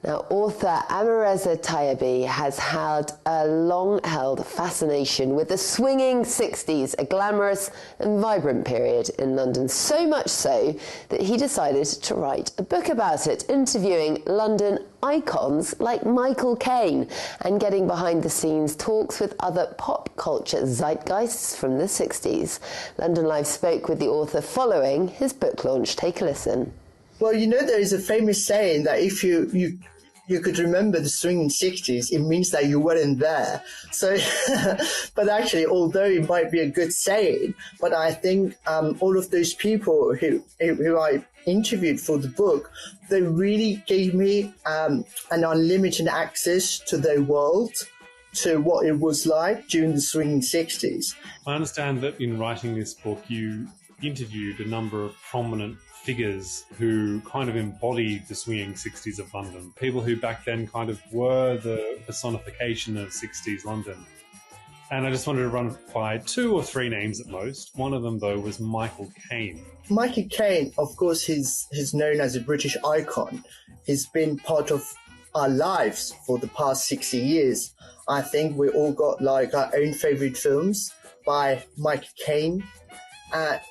Now, author Amareza Tayabi has had a long-held fascination with the swinging 60s, a glamorous and vibrant period in London, so much so that he decided to write a book about it, interviewing London icons like Michael Caine and getting behind-the-scenes talks with other pop culture zeitgeists from the 60s. London Live spoke with the author following his book launch. Take a listen. Well, you know, there is a famous saying that if you could remember the swinging 60s, it means that you weren't there. So, but actually, although it might be a good saying, but I think all of those people who I interviewed for the book, they really gave me an unlimited access to their world, to what it was like during the swinging 60s. I understand that in writing this book, you interviewed a number of prominent figures who kind of embodied the swinging 60s of London, people who back then kind of were the personification of 60s London. And I just wanted to run by 2 or 3 names at most. One of them, though, was Michael Caine. Michael Caine, of course, he's known as a British icon. He's been part of our lives for the past 60 years. I think we all got like our own favourite films by Michael Caine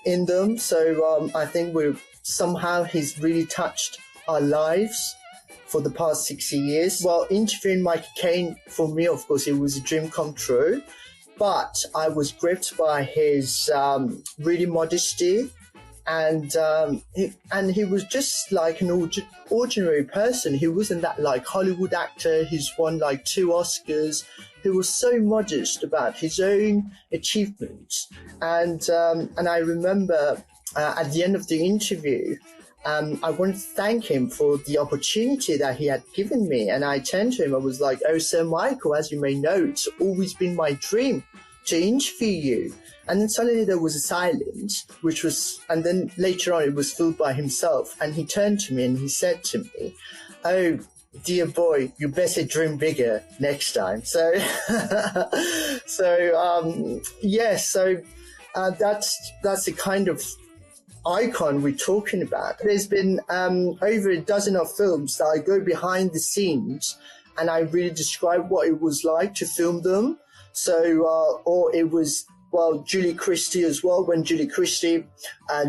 in them. So I think somehow he's really touched our lives for the past 60 years. Well, interviewing Michael Caine, for me, of course, it was a dream come true. But I was gripped by his really modesty, and he was just like an ordinary person. He wasn't that like Hollywood actor. He's won like 2 Oscars. He was so modest about his own achievements. And I remember at the end of the interview, I wanted to thank him for the opportunity that he had given me. And I turned to him, I was like, "Oh, Sir Michael, as you may know, it's always been my dream to interview you." And then suddenly there was a silence, and then later on it was filled by himself. And he turned to me and he said to me, "Oh, dear boy, you better dream bigger next time." So, that's the kind of icon we're talking about. There's been over a dozen of films that I go behind the scenes and I really describe what it was like to film them. So, or it was, well, Julie Christie as well, when Julie Christie,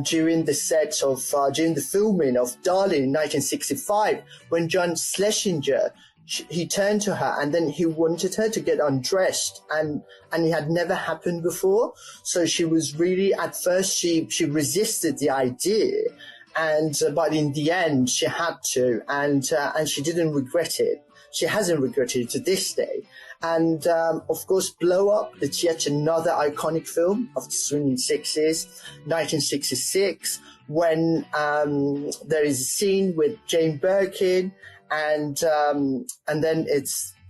during the filming of Darling in 1965, when John Schlesinger, he turned to her and then he wanted her to get undressed, and it had never happened before. So she was really, at first she resisted the idea, but in the end she had to, and she didn't regret it. She hasn't regretted it to this day. And of course, Blow Up, it's yet another iconic film of the swinging 60s, 1966, when there is a scene with Jane Birkin, and then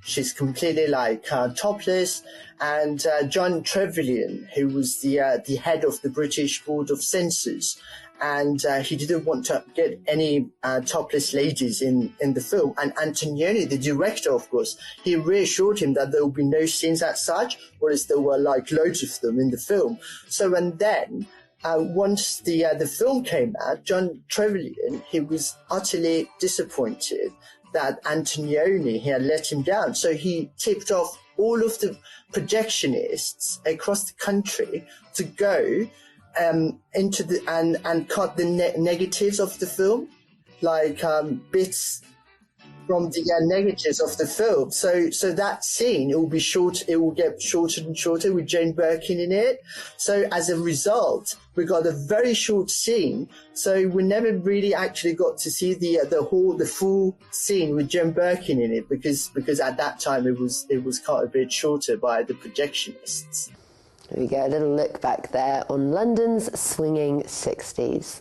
she's completely like topless, and John Trevelyan, who was the head of the British Board of Censors, and he didn't want to get any topless ladies in the film. And Antonioni, the director, of course, he reassured him that there would be no scenes as such, whereas there were like loads of them in the film. So, and then once the film came out, John Trevelyan, he was utterly disappointed that Antonioni, he had let him down. So he tipped off all of the projectionists across the country to go into and cut the negatives of the film, like bits from the negatives of the film. So that scene, it will be short. It will get shorter and shorter with Jane Birkin in it. So as a result, we got a very short scene. So we never really actually got to see the full scene with Jane Birkin in it, because at that time it was quite a bit shorter by the projectionists. There we go, a little look back there on London's swinging 60s.